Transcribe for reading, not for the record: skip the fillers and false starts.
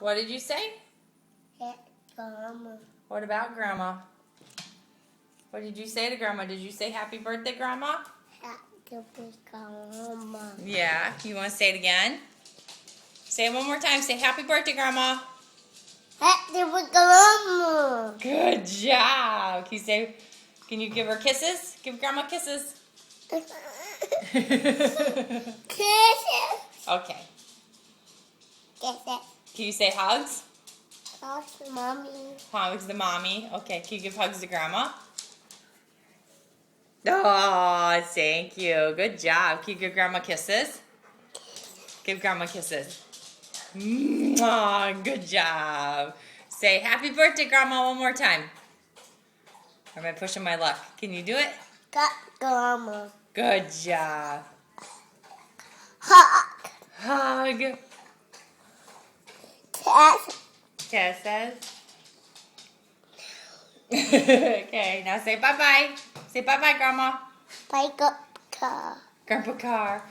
What did you say? Grandma. What about Grandma? What did you say to Grandma? Did you say happy birthday, Grandma? Happy Grandma. Yeah. You want to say it again? Say it one more time. Say happy birthday, Grandma. Happy Grandma. Good job. Can you give her kisses? Give Grandma kisses. Kisses. Okay. Kisses. Can you say hugs? Hugs, mommy. Hugs to mommy. Okay. Can you give hugs to Grandma? Oh, thank you. Good job. Can you give Grandma kisses? Give Grandma kisses. Mwah, good job. Say happy birthday, Grandma, one more time. Or am I pushing my luck? Can you do it? Got Grandma. Good job. Hug. Hug. Kiss. Kisses. Okay, now say bye-bye. Say bye-bye, Grandma. Bye, car. Grandpa Car.